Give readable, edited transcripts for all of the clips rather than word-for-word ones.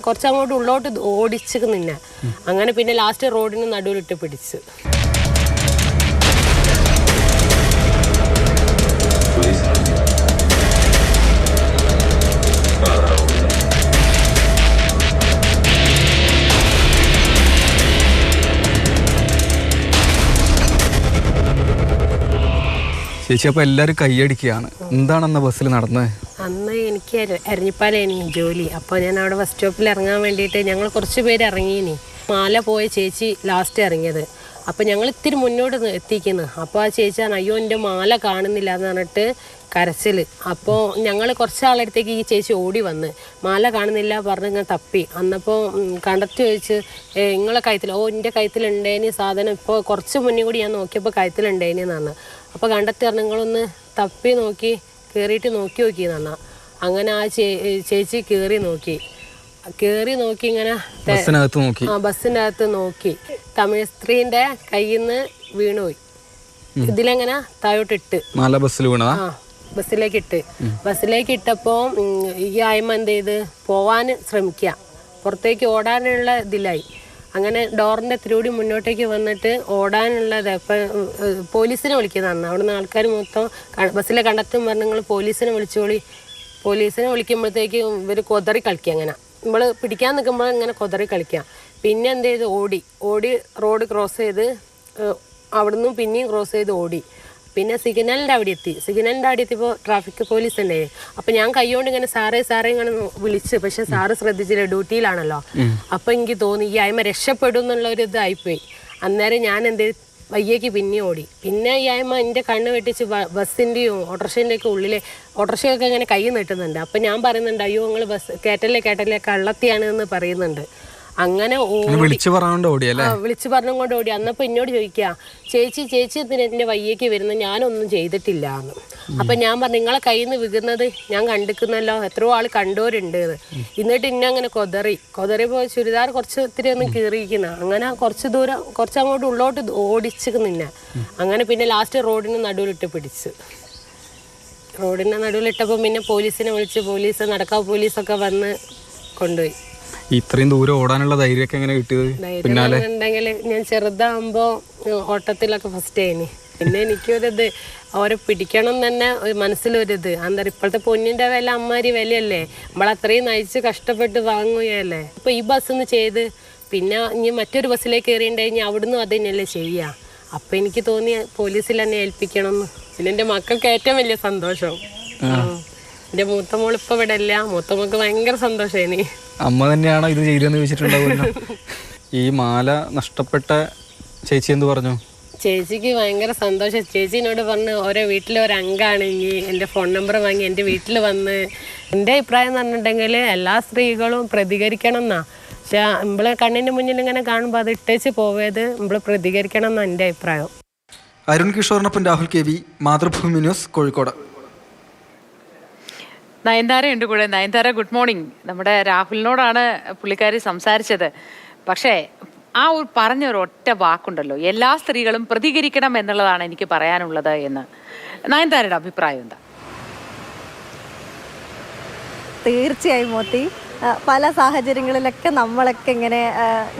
കുറച്ചങ്ങോട്ട് ഉള്ളോട്ട് ഓടിച്ച് നിന്നെ. അങ്ങനെ പിന്നെ ലാസ്റ്റ് റോഡിന് നടുവിലിട്ട് പിടിച്ച്. ചേച്ചി അപ്പോൾ എല്ലാവരും കൈയടിക്കുകയാണ്. എന്താണ് അന്ന് ബസ്സിൽ നടന്നത്? അന്ന് എനിക്ക് എരഞ്ഞിപ്പാലേനി ജോലി. അപ്പോൾ ഞാൻ അവിടെ ബസ് സ്റ്റോപ്പിൽ ഇറങ്ങാൻ വേണ്ടിയിട്ട് ഞങ്ങൾ കുറച്ച് പേര് ഇറങ്ങീനി. മാല പോയ ചേച്ചി ലാസ്റ്റ് ഇറങ്ങിയത്. അപ്പോൾ ഞങ്ങൾ ഇത്തിരി മുന്നോട്ട് എത്തിക്കുന്നു. അപ്പോൾ ആ ചേച്ചി പറഞ്ഞു അയ്യോ എൻ്റെ മാല കാണുന്നില്ല എന്ന് പറഞ്ഞിട്ട് കരച്ചിൽ. അപ്പോൾ ഞങ്ങൾ കുറച്ചാളടുത്തേക്ക് ഈ ചേച്ചി ഓടി വന്ന് മാല കാണുന്നില്ല പറഞ്ഞ് ഇങ്ങനെ തപ്പി. അന്നപ്പോൾ കണ്ടക്ടർ ചോദിച്ച് നിങ്ങളെ കഴുത്തിൽ എൻ്റെ കഴുത്തിലുണ്ടേനി സാധനം. ഇപ്പോൾ കുറച്ച് മുന്നേ കൂടി ഞാൻ നോക്കിയപ്പോൾ കഴുത്തിലുണ്ടേനി എന്നാണ്. അപ്പോൾ കണ്ടക്ടർ നിങ്ങളൊന്ന് തപ്പി നോക്കി കയറിയിട്ട് നോക്കി എന്നാ. അങ്ങനെ ആ ചേച്ചി കയറി നോക്കി ഇങ്ങനെ ബസ്സിൻ്റെ അകത്ത് നോക്കി. തമിഴ് സ്ത്രീൻ്റെ കയ്യിൽ നിന്ന് വീണുപോയി. ഇതിലെങ്ങനെ താഴോട്ടിട്ട് ബസ്സിലേക്ക് ഇട്ടപ്പോൾ ഈ ആയ്മ എന്ത് ചെയ്ത് പോവാൻ ശ്രമിക്കുക, പുറത്തേക്ക് ഓടാനുള്ള ഇതിലായി. അങ്ങനെ ഡോറിൻ്റെ തിരുകൂടി മുന്നോട്ടേക്ക് വന്നിട്ട് ഓടാനുള്ളത്. അപ്പം പോലീസിനെ വിളിക്കുന്നതാണ്. അവിടുന്ന് ആൾക്കാർ മൊത്തം ബസ്സിലെ കണ്ടക്ടറും പറഞ്ഞു നിങ്ങൾ പോലീസിനെ വിളിച്ചോളി. പോലീസിനെ വിളിക്കുമ്പോഴത്തേക്ക് ഇവർ കൊതറി കളിക്കുക. അങ്ങനെ നമ്മൾ പിടിക്കാൻ നിൽക്കുമ്പോൾ ഇങ്ങനെ കൊതറി കളിക്കുക. പിന്നെ എന്ത് ചെയ്ത് ഓടി റോഡ് ക്രോസ് ചെയ്ത് അവിടുന്ന് പിന്നെയും ക്രോസ് ചെയ്ത് ഓടി. പിന്നെ സിഗ്നലിൻ്റെ അവിടെ എത്തിയപ്പോൾ ട്രാഫിക് പോലീസ് ഉണ്ടായി. അപ്പം ഞാൻ കൈകൊണ്ട് ഇങ്ങനെ സാറേ ഇങ്ങനെ വിളിച്ച്. പക്ഷെ സാറ് ശ്രദ്ധിച്ചില്ല, ഡ്യൂട്ടിയിലാണല്ലോ. അപ്പം എനിക്ക് തോന്നി ഈ ആയ്മ രക്ഷപ്പെടും എന്നുള്ളൊരു ഇതായിപ്പോയി. അന്നേരം ഞാൻ എന്ത് വയ്യേക്ക് പിന്നെ ഓടി. പിന്നെ ഈ ആയ്മ എൻ്റെ കണ്ണ് വെട്ടിച്ച് ബസ്സിൻ്റെയും ഓട്ടോറിക്ഷൻ്റെയൊക്കെ ഉള്ളിലെ ഓട്ടോറിക്ഷയൊക്കെ ഇങ്ങനെ കൈ നീട്ടുന്നുണ്ട്. അപ്പം ഞാൻ പറയുന്നുണ്ട് അയ്യോ നിങ്ങൾ ബസ് കേട്ടല്ലേ കള്ളത്തിയാണ് എന്ന് പറയുന്നുണ്ട്. അങ്ങനെ വിളിച്ചു പറഞ്ഞുകൊണ്ട് ഓടി. അന്നപ്പോൾ എന്നോട് ചോദിക്കുക ചേച്ചി എന്തിനാ എൻ്റെ വയ്യേക്ക് വരുന്നത്, ഞാനൊന്നും ചെയ്തിട്ടില്ല എന്ന്. അപ്പം ഞാൻ പറഞ്ഞു നിങ്ങളെ കയ്യിൽ നിന്ന് വികുന്നത് ഞാൻ കണ്ടിക്കുന്നല്ലോ, എത്രയോ ആൾ കണ്ടോരുണ്ട്. എന്നിട്ട് ഇന്നെ അങ്ങനെ കൊതറിപ്പോൾ ചുരിദാർ ഇത്തിരി ഒന്ന് കീറിയിരിക്കുന്ന. അങ്ങനെ കുറച്ചങ്ങോട്ട് ഉള്ളോട്ട് ഓടിച്ച് നിന്നെ. അങ്ങനെ പിന്നെ ലാസ്റ്റ് റോഡിന് നടുവിലിട്ട് പിടിച്ച്. റോഡിൻ്റെ നടുവിലിട്ടപ്പോൾ പിന്നെ പോലീസിനെ വിളിച്ച് നടക്കാവ് പോലീസൊക്കെ വന്ന് കൊണ്ടുപോയി. ഇത്രയും ദൂരം ഓടാനുള്ള ധൈര്യമൊക്കെ എങ്ങനെ കിട്ടിയത്? പിന്നാലെ ഉണ്ടെങ്കിൽ ഞാൻ ചെറുതാകുമ്പോ ഓട്ടത്തിലൊക്കെ ഫസ്റ്റ് ആയിന്. പിന്നെ എനിക്കൊരിത് ഓരെ പിടിക്കണം തന്നെ മനസ്സിലൊരിത്. എന്താ ഇപ്പോഴത്തെ പൊന്നിന്റെ വില അമ്മാരി വിലയല്ലേ, നമ്മളത്രയും നയിച്ച് കഷ്ടപ്പെട്ട് വാങ്ങുകയല്ലേ. ഇപ്പൊ ഈ ബസ്സിന്ന് ചെയ്ത് പിന്നെ ഇനി മറ്റൊരു ബസ്സിലേക്ക് കയറിയിട്ടുണ്ടെങ്കിൽ അവിടുന്ന് അത് തന്നെയല്ലേ ചെയ്യുക. അപ്പൊ എനിക്ക് തോന്നി പോലീസിൽ തന്നെ ഏൽപ്പിക്കണം എന്ന്. പിന്നെ എൻ്റെ മക്കൾക്ക് ഏറ്റവും വലിയ സന്തോഷം. എൻ്റെ മൂത്ത മോളിപ്പോ ഇവിടെ ഇല്ല. മൂത്ത മോൾക്ക് ഭയങ്കര സന്തോഷമായി. അമ്മ തന്നെയാണോ ഇത് ചെയ്തെന്ന് ചോദിച്ചിട്ടുണ്ടാവുമല്ലോ. ഈ മാല നഷ്ടപ്പെട്ട ചേച്ചി എന്ത് പറഞ്ഞു? ചേച്ചിക്ക് ഭയങ്കര സന്തോഷം. ചേച്ചിനോട് പറഞ്ഞ് ഓരോ വീട്ടിലെ ഒരു അംഗമാണെങ്കിൽ എൻ്റെ ഫോൺ നമ്പർ വാങ്ങി എൻ്റെ വീട്ടിൽ വന്ന്. എൻ്റെ അഭിപ്രായം എന്ന് പറഞ്ഞിട്ടുണ്ടെങ്കിൽ എല്ലാ സ്ത്രീകളും പ്രതികരിക്കണം എന്നാ. പക്ഷെ നമ്മളെ കണ്ണിൻ്റെ മുന്നിൽ ഇങ്ങനെ കാണുമ്പോൾ അത് ഇട്ടേച്ച് പോവരുത്, നമ്മൾ പ്രതികരിക്കണം എന്നാണ് എൻ്റെ അഭിപ്രായം. അരുൺ കിഷോറിനൊപ്പം Rahul K V, Mathrubhumi news, Kozhikode. Nayanthara ഉണ്ട് കൂടെ. Nayanthara, good morning. നമ്മുടെ രാഹുലിനോടാണ് പുള്ളിക്കാരി സംസാരിച്ചത്. പക്ഷേ ആ ഒരു പറഞ്ഞൊരു ഒറ്റ വാക്കുണ്ടല്ലോ, എല്ലാ സ്ത്രീകളും പ്രതികരിക്കണം എന്നുള്ളതാണ് എനിക്ക് പറയാനുള്ളത് എന്ന്. നയൻതാരയുടെ അഭിപ്രായം എന്താ? തീർച്ചയായും മോത്തി, പല സാഹചര്യങ്ങളിലൊക്കെ നമ്മളൊക്കെ ഇങ്ങനെ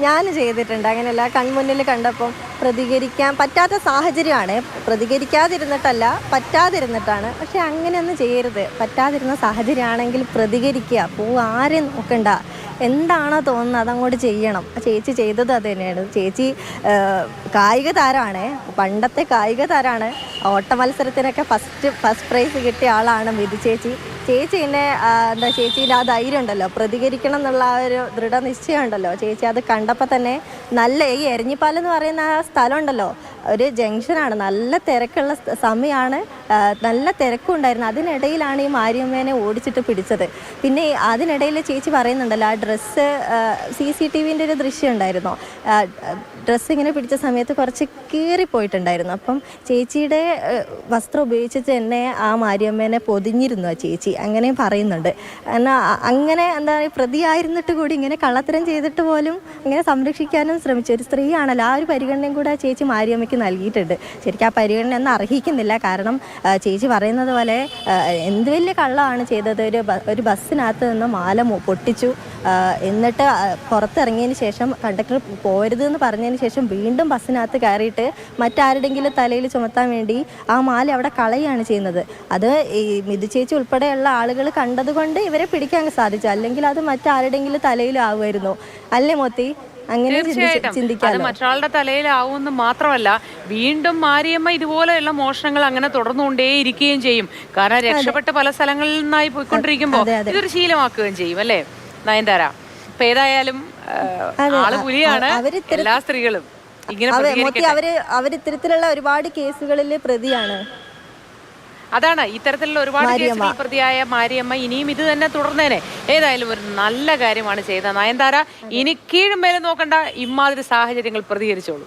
ഞാൻ ചെയ്തിട്ടുണ്ട്. അങ്ങനെയല്ല, കൺമുന്നിൽ കണ്ടപ്പം പ്രതികരിക്കാൻ പറ്റാത്ത സാഹചര്യമാണ്. പ്രതികരിക്കാതിരുന്നിട്ടല്ല, പറ്റാതിരുന്നിട്ടാണ്. പക്ഷെ അങ്ങനെയൊന്നും ചെയ്യരുത്. പറ്റാതിരുന്ന സാഹചര്യമാണെങ്കിൽ പ്രതികരിക്കുക. ആരെയും നോക്കണ്ട. എന്താണോ തോന്നുന്നത് അതങ്ങോട്ട് ചെയ്യണം. ചേച്ചി ചെയ്തത് അത് തന്നെയാണ്. ചേച്ചി കായിക താരമാണ്, പണ്ടത്തെ കായിക താരമാണ്. ഓട്ട മത്സരത്തിനൊക്കെ ഫസ്റ്റ് പ്രൈസ് കിട്ടിയ ആളാണ് മിഥു ചേച്ചി. ചേച്ചി പിന്നെ ചേച്ചീൻ്റെ ആ ധൈര്യം ഉണ്ടല്ലോ, പ്രതികരിക്കണം എന്നുള്ള ആ ഒരു ദൃഢനിശ്ചയം ഉണ്ടല്ലോ. ചേച്ചി അത് കണ്ടപ്പോൾ തന്നെ നല്ല ഈ എരഞ്ഞിപ്പാലെന്ന് പറയുന്ന ആ സ്ഥലം ഉണ്ടല്ലോ, ഒരു ജംഗ്ഷനാണ്, നല്ല തിരക്കുള്ള സമയമാണ്. നല്ല തിരക്കുണ്ടായിരുന്നു. അതിനിടയിലാണ് ഈ മാരിയമ്മേനെ ഓടിച്ചിട്ട് പിടിച്ചത്. പിന്നെ അതിനിടയിൽ ചേച്ചി പറയുന്നുണ്ടല്ലോ, ആ ഡ്രസ്സ് CCTVൻ്റെ ഒരു ദൃശ്യം ഉണ്ടായിരുന്നു. ഡ്രസ്സ് ഇങ്ങനെ പിടിച്ച സമയത്ത് കുറച്ച് കീറിപ്പോയിട്ടുണ്ടായിരുന്നു. അപ്പം ചേച്ചിയുടെ വസ്ത്രം ഉപയോഗിച്ചിട്ട് തന്നെ ആ മാരിയമ്മേനെ പൊതിഞ്ഞിരുന്നു ആ ചേച്ചി. അങ്ങനെയും പറയുന്നുണ്ട്. എന്നാൽ അങ്ങനെ എന്താ പറയുക, പ്രതിയായിരുന്നിട്ട് കൂടി ഇങ്ങനെ കള്ളത്തരം ചെയ്തിട്ട് പോലും ഇങ്ങനെ സംരക്ഷിക്കാനും ശ്രമിച്ച ഒരു സ്ത്രീയാണല്ലോ. ആ ഒരു പരിഗണനയും കൂടെ ആ ചേച്ചി മാരിയമ്മയ്ക്ക് നൽകിയിട്ടുണ്ട്. ശരിക്കും ആ പരിഗണന ഒന്നും അർഹിക്കുന്നില്ല. കാരണം ചേച്ചി പറയുന്നത് പോലെ എന്ത് വലിയ കള്ളമാണ് ചെയ്തത്. ഒരു ബസ്സിനകത്ത് നിന്ന് മാല പൊട്ടിച്ചു. എന്നിട്ട് പുറത്തിറങ്ങിയതിന് ശേഷം കണ്ടക്ടർ പോരുത് എന്ന് പറഞ്ഞതിന് ശേഷം വീണ്ടും ബസ്സിനകത്ത് കയറിയിട്ട് മറ്റാരുടെങ്കിലും തലയിൽ ചുമത്താൻ വേണ്ടി ആ മാല അവിടെ കളയുകയാണ് ചെയ്യുന്നത്. അത് ഈ മിഥു ചേച്ചി ഉൾപ്പെടെയുള്ള ആളുകൾ കണ്ടതുകൊണ്ട് ഇവരെ പിടിക്കാൻ സാധിച്ചു. അല്ലെങ്കിൽ അത് മറ്റാരുടെങ്കിലും തലയിലാവുമായിരുന്നു. അല്ലേ മോത്തി? അങ്ങനെ അത് മറ്റൊരാളുടെ തലയിലാവുമെന്ന് മാത്രമല്ല, വീണ്ടും മാരിയമ്മ ഇതുപോലെയുള്ള മോഷണങ്ങൾ അങ്ങനെ തുടർന്നുകൊണ്ടേയിരിക്കുകയും ചെയ്യും. കാരണം രക്ഷപ്പെട്ട് പല സ്ഥലങ്ങളിൽ നിന്നായി പോയിക്കൊണ്ടിരിക്കുമ്പോൾ ഇതൊരു ശീലമാക്കുകയും ചെയ്യും. അല്ലേ നയൻതാര? അപ്പൊ ഏതായാലും ആള് പുലിയാണ്. എല്ലാ സ്ത്രീകളും ഇങ്ങനെ അവരിത്തരത്തിലുള്ള ഒരുപാട് കേസുകളിൽ പ്രതിയാണ്. അതാണ് ഇത്തരത്തിലുള്ള ഒരുപാട് കേസുകൾ പ്രതിയായ മാരിയമ്മ ഇനിയും ഇത് തന്നെ തുടർന്നേനെ. ഏതായാലും ഒരു നല്ല കാര്യമാണ് ചെയ്തത് നയൻതാര. ഇനി കീഴും മേലെ നോക്കണ്ട, ഇമാതിരി സാഹചര്യങ്ങൾ പ്രതികരിച്ചോളൂ.